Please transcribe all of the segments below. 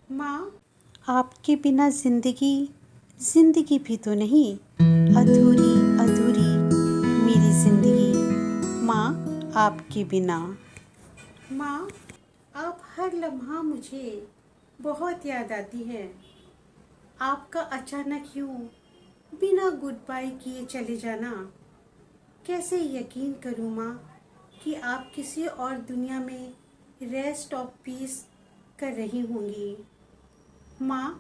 माँ, आपके बिना जिंदगी भी तो नहीं। अधूरी अधूरी मेरी जिंदगी, माँ आपके बिना। माँ, आप हर लम्हा मुझे बहुत याद आती है। आपका अचानक यूँ बिना गुड बाय किए चले जाना, कैसे यकीन करूँ माँ कि आप किसी और दुनिया में रेस्ट ऑफ पीस कर रही होंगी। माँ,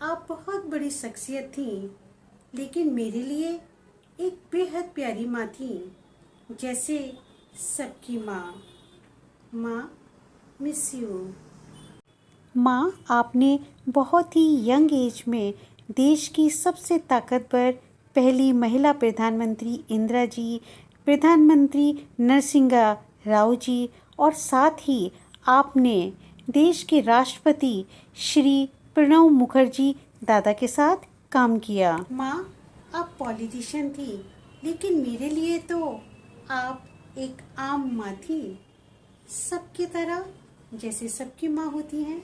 आप बहुत बड़ी शख्सियत थीं, लेकिन मेरे लिए एक बेहद प्यारी माँ थीं, जैसे सबकी माँ। माँ, मिस यू। माँ, आपने बहुत ही यंग एज में देश की सबसे ताकतवर पहली महिला प्रधानमंत्री इंदिरा जी, प्रधानमंत्री नरसिंहा राव जी और साथ ही आपने देश के राष्ट्रपति श्री प्रणब मुखर्जी दादा के साथ काम किया। माँ, आप पॉलिटिशियन थी, लेकिन मेरे लिए तो आप एक आम माँ थी, सबकी तरह, जैसे सबकी माँ होती हैं।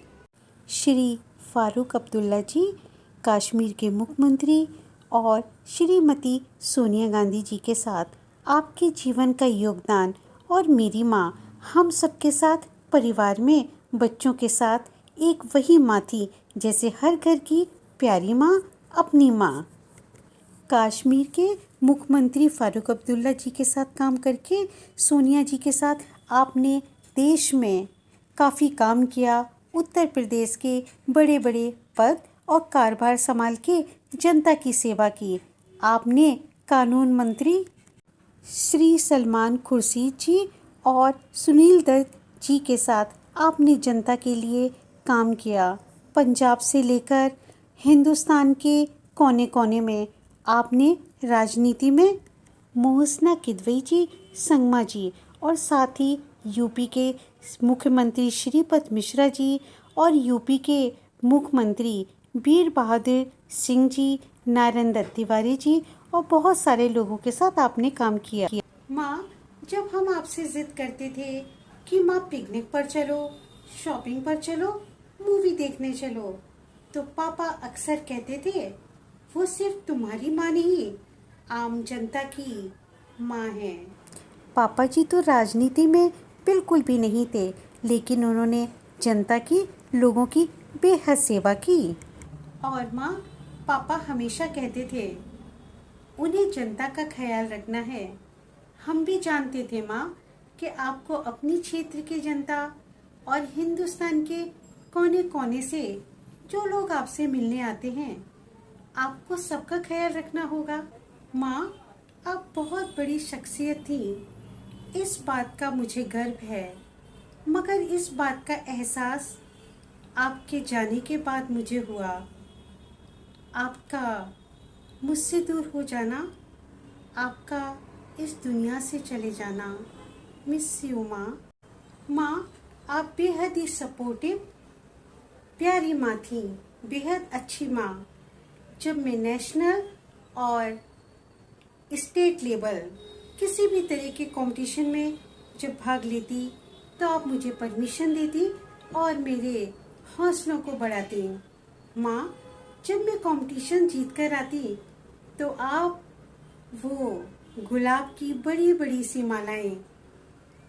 श्री फारूक अब्दुल्ला जी कश्मीर के मुख्यमंत्री और श्रीमती सोनिया गांधी जी के साथ आपके जीवन का योगदान और मेरी माँ हम सबके साथ परिवार में बच्चों के साथ एक वही माँ थी, जैसे हर घर की प्यारी माँ अपनी माँ। कश्मीर के मुख्यमंत्री फारूक अब्दुल्ला जी के साथ काम करके सोनिया जी के साथ आपने देश में काफ़ी काम किया। उत्तर प्रदेश के बड़े बड़े पद और कारभार संभाल के जनता की सेवा की। आपने कानून मंत्री श्री सलमान खुर्शीद जी और सुनील दत्त जी के साथ आपने जनता के लिए काम किया। पंजाब से लेकर हिंदुस्तान के कोने कोने में आपने राजनीति में मोहसिना किदवई जी, संगमा जी और साथ ही यूपी के मुख्यमंत्री श्रीपद मिश्रा जी और यूपी के मुख्यमंत्री वीर बहादुर सिंह जी, नारायण दत्त तिवारी जी और बहुत सारे लोगों के साथ आपने काम किया। माँ, जब हम आपसे जिद करते थे कि माँ पिकनिक पर चलो, शॉपिंग पर चलो, मूवी देखने चलो, तो पापा अक्सर कहते थे वो सिर्फ तुम्हारी माँ नहीं, आम जनता की माँ है। पापा जी तो राजनीति में बिल्कुल भी नहीं थे, लेकिन उन्होंने जनता की, लोगों की बेहद सेवा की। और माँ, पापा हमेशा कहते थे उन्हें जनता का ख्याल रखना है। हम भी जानते थे माँ कि आपको अपनी क्षेत्र की जनता और हिंदुस्तान के कोने कोने से जो लोग आपसे मिलने आते हैं, आपको सबका ख्याल रखना होगा। माँ, आप बहुत बड़ी शख्सियत थी, इस बात का मुझे गर्व है, मगर इस बात का एहसास आपके जाने के बाद मुझे हुआ। आपका मुझसे दूर हो जाना, आपका इस दुनिया से चले जाना, मिस यू माँ। माँ, आप बेहद ही सपोर्टिव प्यारी माँ थी, बेहद अच्छी माँ। जब मैं नेशनल और स्टेट लेवल किसी भी तरह के कंपटीशन में जब भाग लेती, तो आप मुझे परमिशन देती और मेरे हौसलों को बढ़ाती। माँ, जब मैं कंपटीशन जीत कर आती, तो आप वो गुलाब की बड़ी बड़ी सी मालाएं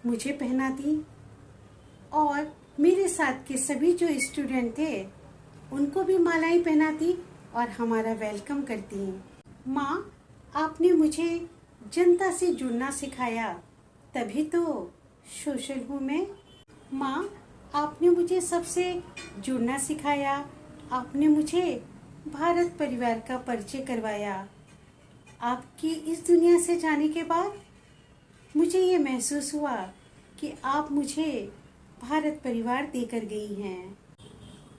मुझे पहनाती और मेरे साथ के सभी जो स्टूडेंट थे उनको भी मालाएं पहनाती और हमारा वेलकम करती। माँ, आपने मुझे जनता से जुड़ना सिखाया, तभी तो सोशल हूँ मैं। माँ, आपने मुझे सबसे जुड़ना सिखाया, आपने मुझे भारत परिवार का परिचय करवाया। आपकी इस दुनिया से जाने के बाद मुझे ये महसूस हुआ कि आप मुझे भारत परिवार देकर गई हैं।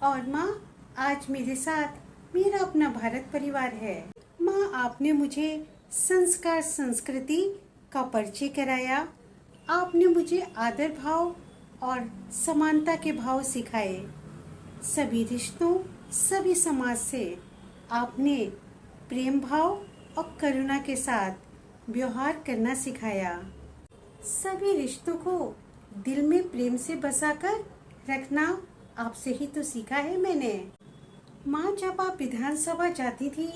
और माँ, आज मेरे साथ मेरा अपना भारत परिवार है। माँ, आपने मुझे संस्कार संस्कृति का परिचय कराया, आपने मुझे आदर भाव और समानता के भाव सिखाए। सभी रिश्तों, सभी समाज से आपने प्रेम भाव और करुणा के साथ व्यवहार करना सिखाया। सभी रिश्तों को दिल में प्रेम से बसाकर रखना आपसे ही तो सीखा है मैंने। माँ, जब आप विधानसभा जाती थी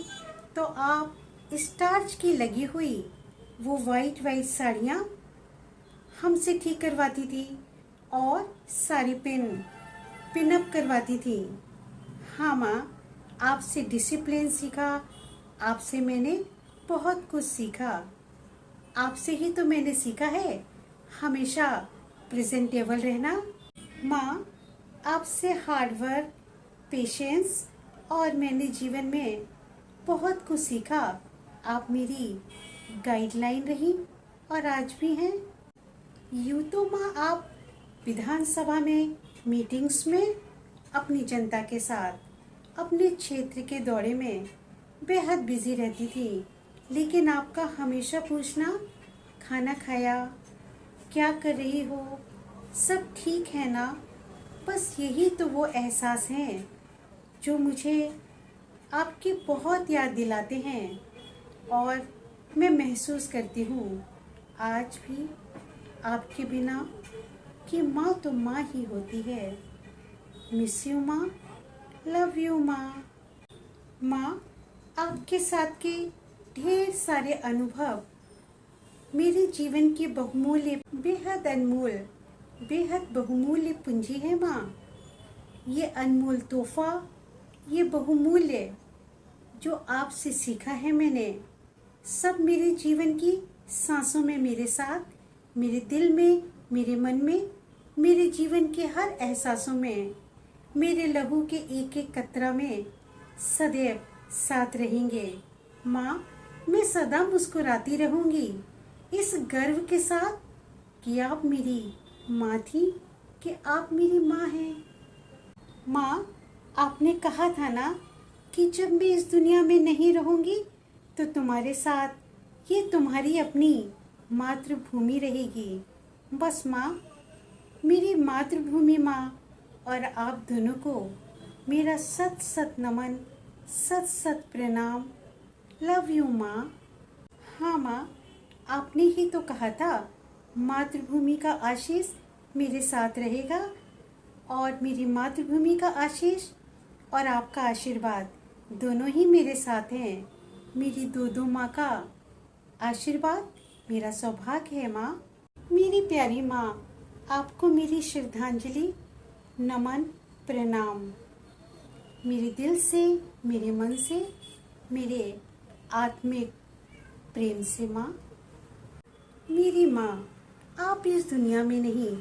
तो आप स्टार्च की लगी हुई वो वाइट वाइट साड़ियाँ हमसे ठीक करवाती थी और साड़ी पिन अप करवाती थी। हाँ माँ, आपसे डिसिप्लिन सीखा, आपसे मैंने बहुत कुछ सीखा। आपसे ही तो मैंने सीखा है हमेशा प्रेजेंटेबल रहना। माँ, आपसे हार्ड वर्क, पेशेंस और मैंने जीवन में बहुत कुछ सीखा। आप मेरी गाइडलाइन रही और आज भी हैं। यूँ तो माँ, आप विधानसभा में मीटिंग्स में अपनी जनता के साथ अपने क्षेत्र के दौरे में बेहद बिजी रहती थी, लेकिन आपका हमेशा पूछना, खाना खाया, क्या कर रही हो, सब ठीक है ना, बस यही तो वो एहसास हैं जो मुझे आपकी बहुत याद दिलाते हैं। और मैं महसूस करती हूँ आज भी आपके बिना कि माँ तो माँ ही होती है। मिस यू माँ, लव यू माँ। माँ, आपके साथ के ढेर सारे अनुभव मेरे जीवन की बहुमूल्य, बेहद अनमोल, बेहद बहुमूल्य पूंजी है माँ। ये अनमोल तोहफा, ये बहुमूल्य जो आपसे सीखा है मैंने, सब मेरे जीवन की सांसों में मेरे साथ, मेरे दिल में, मेरे मन में, मेरे जीवन के हर एहसासों में, मेरे लहू के एक एक कतरा में सदैव साथ रहेंगे। माँ, मैं सदा मुस्कुराती रहूँगी इस गर्व के साथ कि आप मेरी माँ थी, कि आप मेरी माँ हैं। माँ, आपने कहा था ना कि जब मैं इस दुनिया में नहीं रहूँगी तो तुम्हारे साथ ये तुम्हारी अपनी मातृभूमि रहेगी। बस माँ, मेरी मातृभूमि माँ और आप दोनों को मेरा सत सत नमन, सत सत प्रणाम। लव यू माँ। हाँ माँ, आपने ही तो कहा था मातृभूमि का आशीष मेरे साथ रहेगा, और मेरी मातृभूमि का आशीष और आपका आशीर्वाद दोनों ही मेरे साथ हैं। मेरी दो माँ का आशीर्वाद मेरा सौभाग्य है माँ। मेरी प्यारी माँ, आपको मेरी श्रद्धांजलि, नमन, प्रणाम, मेरे दिल से, मेरे मन से, मेरे आत्मिक प्रेम से माँ। मेरी माँ, आप इस दुनिया में नहीं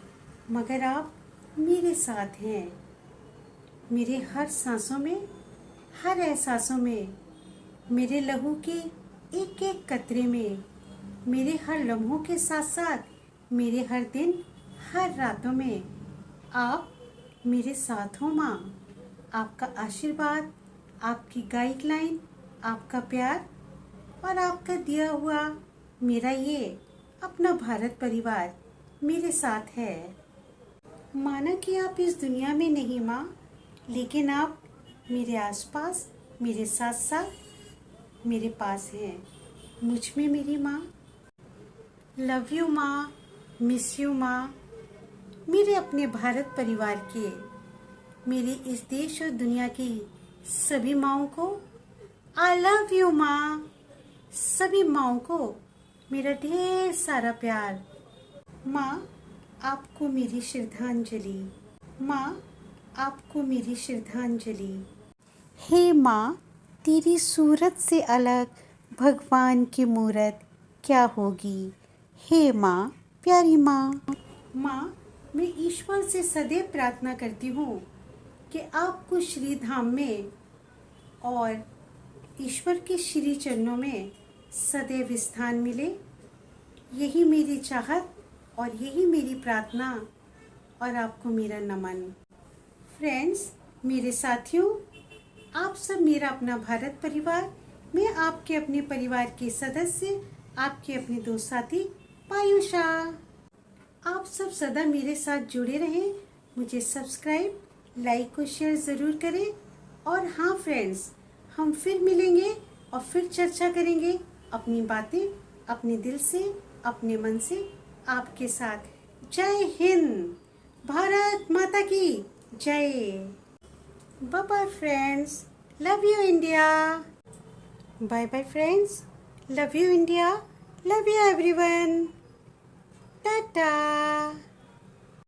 मगर आप मेरे साथ हैं। मेरे हर सांसों में, हर एहसासों में, मेरे लहू के एक एक कतरे में, मेरे हर लम्हों के साथ साथ मेरे हर दिन, हर रातों में आप मेरे साथ हो माँ। आपका आशीर्वाद, आपकी गाइडलाइन, आपका प्यार और आपका दिया हुआ मेरा ये अपना भारत परिवार मेरे साथ है। माना कि आप इस दुनिया में नहीं माँ, लेकिन आप मेरे आसपास, मेरे साथ साथ मेरे पास हैं, मुझ में मेरी माँ। लव यू माँ, मिस यू माँ। मेरे अपने भारत परिवार के, मेरे इस देश और दुनिया की सभी माँओं को आई लव यू माँ। सभी माँओं को मेरा ढेर सारा प्यार। माँ, आपको मेरी श्रद्धांजलि। माँ, आपको मेरी श्रद्धांजलि। हे माँ, तेरी सूरत से अलग भगवान की मूरत क्या होगी। हे माँ, प्यारी माँ। माँ, मैं ईश्वर से सदैव प्रार्थना करती हूँ कि आपको श्री धाम में और ईश्वर के श्री चरणों में सदैव स्थान मिले। यही मेरी चाहत और यही मेरी प्रार्थना और आपको मेरा नमन। फ्रेंड्स, मेरे साथियों, आप सब मेरा अपना भारत परिवार, मैं आपके अपने परिवार के सदस्य, आपके अपने दोस्त साथी पायुषा। आप सब सदा मेरे साथ जुड़े रहें, मुझे सब्सक्राइब, लाइक और शेयर ज़रूर करें। और हाँ फ्रेंड्स, हम फिर मिलेंगे और फिर चर्चा करेंगे अपनी बातें, अपने दिल से, अपने मन से आपके साथ। जय हिंद, भारत माता की। जय। Bye bye friends, love you India. Bye bye friends, love you India, love you everyone, Tata.